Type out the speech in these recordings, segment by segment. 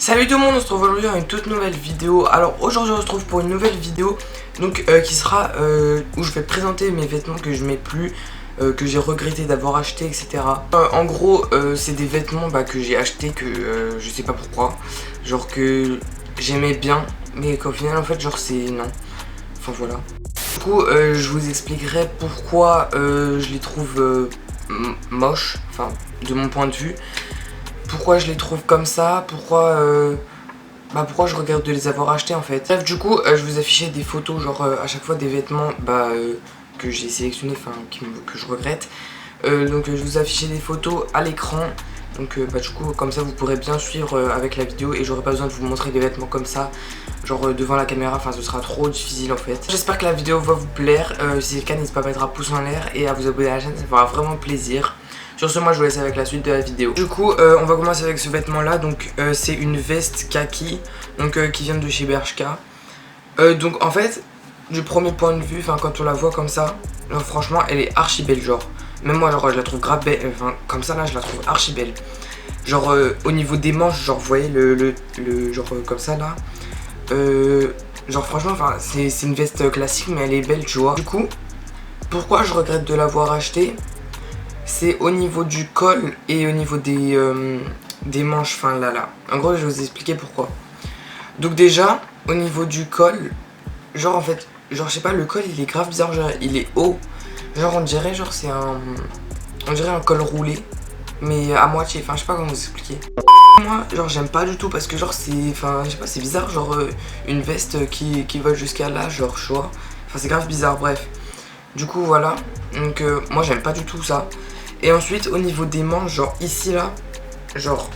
Salut tout le monde, on se retrouve aujourd'hui dans une toute nouvelle vidéo. Alors aujourd'hui on se retrouve pour une nouvelle vidéo donc qui sera où je vais présenter mes vêtements que je mets plus, que j'ai regretté d'avoir acheté, etc. En gros c'est des vêtements que j'ai acheté que je sais pas pourquoi, genre que j'aimais bien mais qu'au final en fait genre c'est non, enfin voilà. Du coup je vous expliquerai pourquoi je les trouve moches, enfin de mon point de vue. Pourquoi je les trouve comme ça, pourquoi je regrette de les avoir achetés en fait. Bref, du coup je vous affichais des photos genre à chaque fois des vêtements que j'ai sélectionnés, enfin que je regrette. Donc je vous affichais des photos à l'écran. Donc du coup comme ça vous pourrez bien suivre avec la vidéo et j'aurai pas besoin de vous montrer des vêtements comme ça genre devant la caméra, enfin ce sera trop difficile en fait. J'espère que la vidéo va vous plaire, si c'est le cas n'hésitez pas à mettre un pouce en l'air et à vous abonner à la chaîne, ça fera vraiment plaisir. Sur ce moi je vous laisse avec la suite de la vidéo. Du coup on va commencer avec ce vêtement là, donc c'est une veste kaki donc qui vient de chez Bershka. Donc en fait du premier point de vue, enfin quand on la voit comme ça, franchement elle est archi belle genre. Même moi genre je la trouve grave belle, enfin comme ça là je la trouve archi belle. Genre au niveau des manches, genre vous voyez le genre comme ça là. Genre franchement enfin c'est une veste classique mais elle est belle tu vois. Du coup pourquoi je regrette de l'avoir achetée, c'est au niveau du col et au niveau des manches, enfin là. En gros je vais vous expliquer pourquoi. Donc déjà au niveau du col, genre en fait, genre je sais pas, le col il est grave bizarre, genre il est haut. Genre on dirait genre c'est on dirait un col roulé mais à moitié, enfin je sais pas comment vous expliquer. Moi genre j'aime pas du tout parce que genre c'est, enfin je sais pas, c'est bizarre genre une veste qui va jusqu'à là genre tu vois. Enfin c'est grave bizarre, bref. Du coup voilà, donc moi j'aime pas du tout ça. Et ensuite au niveau des manches, genre ici là, genre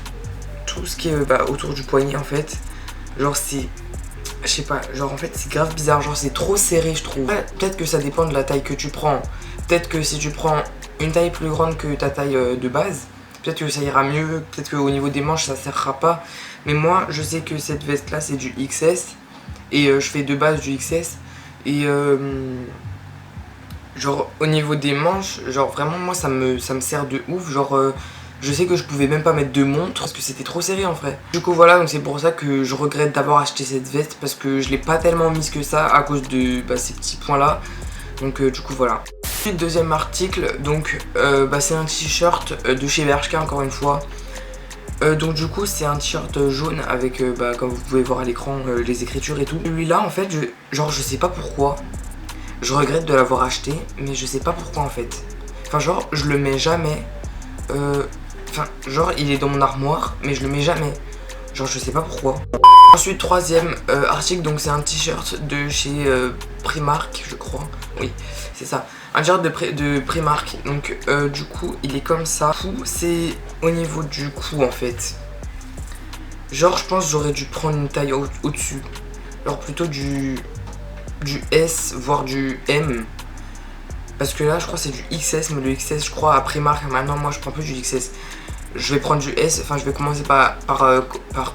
tout ce qui est autour du poignet en fait, genre c'est, je sais pas, genre en fait c'est grave bizarre, genre c'est trop serré je trouve. Peut-être que ça dépend de la taille que tu prends, peut-être que si tu prends une taille plus grande que ta taille de base, peut-être que ça ira mieux, peut-être qu'au niveau des manches ça serra pas. Mais moi je sais que cette veste là c'est du XS et je fais de base du XS et genre au niveau des manches, genre vraiment moi ça me sert de ouf, genre je sais que je pouvais même pas mettre de montre parce que c'était trop serré en vrai. Du coup voilà, donc c'est pour ça que je regrette d'avoir acheté cette veste parce que je l'ai pas tellement mise que ça à cause de ces petits points là. Donc du coup voilà. Ensuite deuxième article, donc c'est un t-shirt de chez Bershka encore une fois. Donc du coup c'est un t-shirt jaune avec comme vous pouvez voir à l'écran les écritures et tout. Celui-là en fait je sais pas pourquoi. Je regrette de l'avoir acheté, mais je sais pas pourquoi en fait. Enfin genre je le mets jamais. Enfin genre il est dans mon armoire, mais je le mets jamais. Genre je sais pas pourquoi. Ensuite troisième article, donc c'est un t-shirt de chez Primark je crois. Oui c'est ça. Un t-shirt de Primark. Donc du coup il est comme ça. C'est au niveau du cou en fait. Genre je pense j'aurais dû prendre une taille au-dessus. Genre plutôt du S voire du M, parce que là je crois c'est du XS, mais le XS je crois à Primark. Maintenant moi je prends plus du XS, je vais prendre du S, enfin je vais commencer par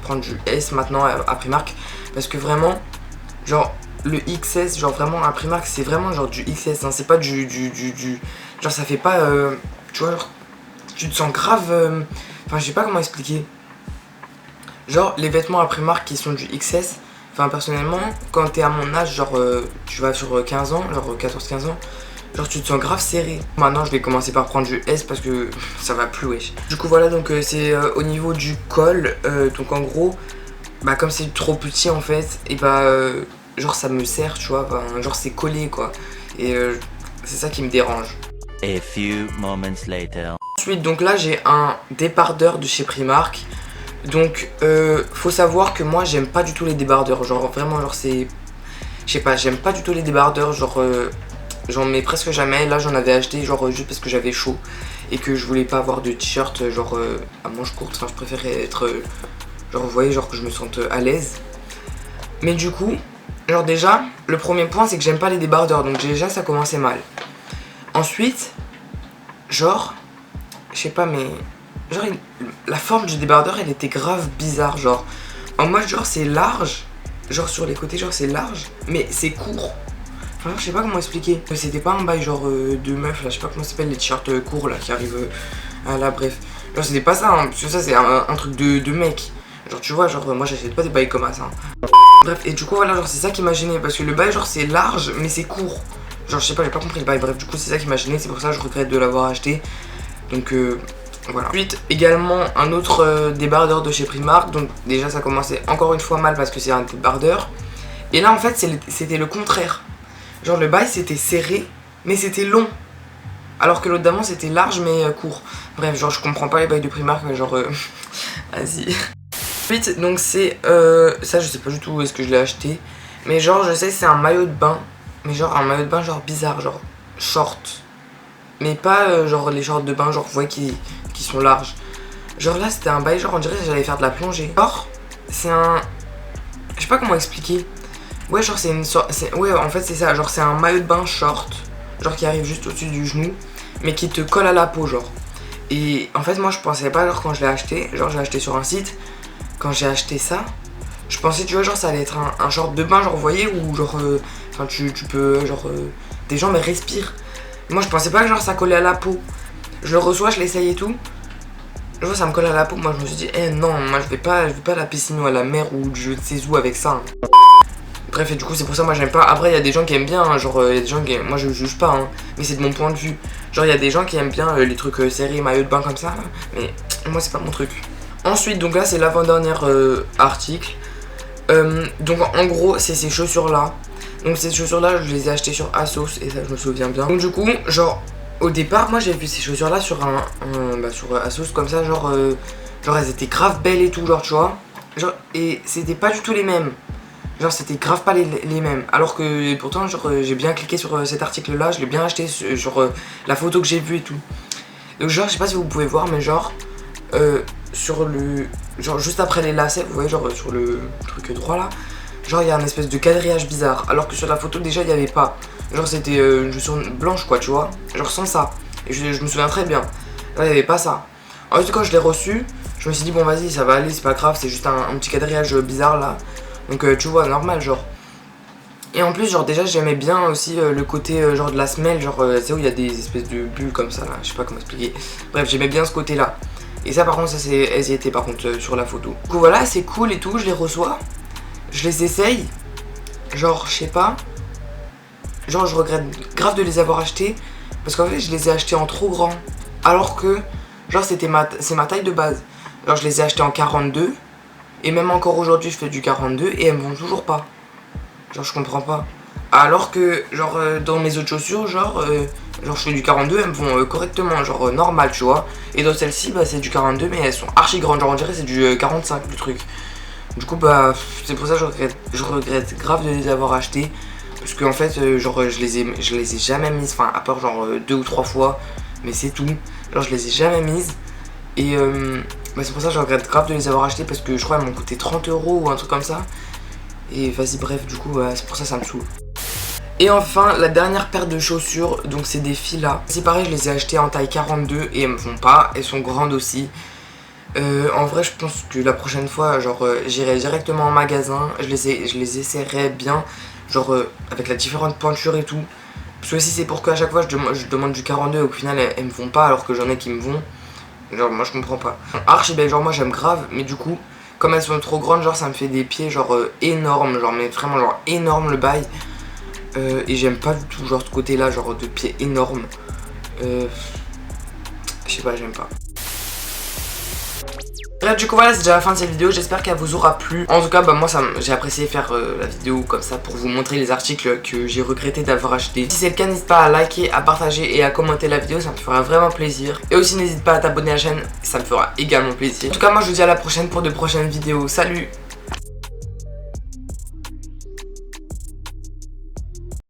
prendre du S maintenant à Primark, parce que vraiment genre le XS genre vraiment à Primark c'est vraiment genre du XS hein, c'est pas du genre ça fait pas tu vois genre tu te sens grave enfin je sais pas comment expliquer, genre les vêtements à Primark qui sont du XS. Enfin personnellement, quand t'es à mon âge, genre tu vas sur 15 ans, genre 14-15 ans, genre tu te sens grave serré. Maintenant je vais commencer par prendre du S parce que ça va plus wesh. Du coup voilà, donc c'est au niveau du col, donc en gros, comme c'est trop petit en fait, et genre ça me sert tu vois, genre c'est collé quoi. Et c'est ça qui me dérange. A few moments later. Ensuite donc là j'ai un débardeur de chez Primark. Donc faut savoir que moi j'aime pas du tout les débardeurs, genre vraiment genre c'est, je sais pas, j'aime pas du tout les débardeurs, genre j'en mets presque jamais. Là j'en avais acheté genre juste parce que j'avais chaud et que je voulais pas avoir de t-shirt genre à manches courtes, enfin je préférais être genre vous voyez genre que je me sente à l'aise. Mais du coup genre déjà le premier point c'est que j'aime pas les débardeurs, donc déjà ça commençait mal. Ensuite genre je sais pas mais genre la forme du débardeur elle était grave bizarre, genre en mode genre c'est large, genre sur les côtés genre c'est large mais c'est court. Enfin je sais pas comment expliquer, c'était pas un bail genre de meuf là, je sais pas comment ça s'appelle les t-shirts courts là qui arrivent à là, bref genre c'était pas ça hein, parce que ça c'est un truc de mec. Genre tu vois, genre moi j'achète pas des bails comme ça. Bref, et du coup voilà, genre c'est ça qui m'a gêné. Parce que le bail genre c'est large mais c'est court. Genre je sais pas, j'ai pas compris le bail. Bref, du coup c'est ça qui m'a gêné. C'est pour ça que je regrette de l'avoir acheté. Donc voilà. Ensuite également un autre débardeur de chez Primark. Donc déjà ça commençait encore une fois mal parce que c'est un débardeur. Et là en fait c'était le contraire. Genre le bail c'était serré mais c'était long. Alors que l'autre d'avant c'était large mais court. Bref, genre je comprends pas les bails de Primark mais genre vas-y. Ensuite donc c'est ça je sais pas du tout où est-ce que je l'ai acheté. Mais genre je sais c'est un maillot de bain. Mais genre un maillot de bain genre bizarre, genre short. Mais pas genre les shorts de bain genre vous voyez qui sont larges. Genre là c'était un bail genre on dirait que j'allais faire de la plongée. Genre c'est un... Je sais pas comment expliquer. Ouais genre c'est une sorte... Ouais en fait c'est ça, genre c'est un maillot de bain short. Genre qui arrive juste au-dessus du genou. Mais qui te colle à la peau genre. Et en fait moi je pensais pas genre quand je l'ai acheté. Genre j'ai acheté sur un site. Quand j'ai acheté ça, je pensais tu vois genre ça allait être un short de bain genre vous voyez. Ou genre enfin tu peux genre des gens mais respirent. Moi je pensais pas que genre ça collait à la peau. Je le reçois, je l'essaye et tout. Je vois ça me colle à la peau. Moi je me suis dit non moi je vais pas à la piscine ou à la mer ou je ne sais où avec ça. Bref et du coup c'est pour ça moi j'aime pas. Après il y a des gens qui aiment bien hein, genre il y a des gens qui moi je juge pas hein, mais c'est de mon point de vue. Genre il y a des gens qui aiment bien les trucs serrés, maillot de bain comme ça là, mais moi c'est pas mon truc. Ensuite donc là c'est l'avant-dernier article. Donc en gros c'est ces chaussures là. Donc ces chaussures là je les ai achetées sur ASOS et ça je me souviens bien. Donc du coup genre au départ moi j'ai vu ces chaussures là sur sur ASOS comme ça genre elles étaient grave belles et tout genre tu vois. Genre et c'était pas du tout les mêmes. Genre c'était grave pas les mêmes. Alors que pourtant genre j'ai bien cliqué sur cet article là, je l'ai bien acheté sur la photo que j'ai vue et tout. Donc genre je sais pas si vous pouvez voir mais genre sur le... Genre juste après les lacets, vous voyez genre sur le truc droit là. Genre il y a un espèce de quadrillage bizarre. Alors que sur la photo déjà il y avait pas. Genre c'était une chaussure blanche quoi tu vois. Genre sans ça. Et je me souviens très bien. Là il y avait pas ça. Ensuite quand je l'ai reçu, je me suis dit bon vas-y ça va aller, c'est pas grave, c'est juste un petit quadrillage bizarre là. Donc tu vois normal genre. Et en plus genre déjà j'aimais bien aussi le côté genre de la semelle. Genre c'est où il y a des espèces de bulles comme ça là. Je sais pas comment expliquer. Bref j'aimais bien ce côté là. Et ça par contre ça c'est elles y étaient par contre sur la photo. Du coup voilà c'est cool et tout, je les reçois. Je les essaye. Genre je sais pas. Genre je regrette grave de les avoir achetés. Parce qu'en fait je les ai achetés en trop grand. Alors que genre c'est ma taille de base. Alors je les ai achetés en 42. Et même encore aujourd'hui je fais du 42 et elles me vont toujours pas. Genre je comprends pas. Alors que genre dans mes autres chaussures genre je fais du 42, elles me vont correctement, genre normal tu vois. Et dans celle-ci bah c'est du 42 mais elles sont archi grandes, genre on dirait c'est du 45 le truc. Du coup bah c'est pour ça que je regrette grave de les avoir achetés. Parce qu'en fait genre je les ai jamais mises, enfin à part genre 2 ou 3 fois. Mais c'est tout, genre je les ai jamais mises. Et bah c'est pour ça que je regrette grave de les avoir achetés. Parce que je crois qu'elles m'ont coûté 30 € ou un truc comme ça. Et vas-y bref du coup c'est pour ça que ça me saoule. Et enfin la dernière paire de chaussures, donc c'est des Fila. C'est pareil je les ai achetées en taille 42 et elles me vont pas, elles sont grandes aussi. En vrai je pense que la prochaine fois genre j'irai directement en magasin, je les essaierai bien. Genre avec la différente pointure et tout. Parce que si c'est pour qu'à chaque fois je demande du 42 et au final elles me vont pas alors que j'en ai qui me vont. Genre moi je comprends pas. Archi belle, genre moi j'aime grave mais du coup comme elles sont trop grandes genre ça me fait des pieds genre énormes. Genre mais vraiment genre énorme le bail. Et j'aime pas du tout genre ce côté là genre de pieds énormes. Je sais pas, j'aime pas. Bref du coup voilà c'est déjà la fin de cette vidéo, j'espère qu'elle vous aura plu. En tout cas bah moi j'ai apprécié faire la vidéo comme ça pour vous montrer les articles que j'ai regretté d'avoir acheté. Si c'est le cas n'hésite pas à liker, à partager et à commenter la vidéo, ça me fera vraiment plaisir. Et aussi n'hésite pas à t'abonner à la chaîne, ça me fera également plaisir. En tout cas moi je vous dis à la prochaine pour de prochaines vidéos, salut.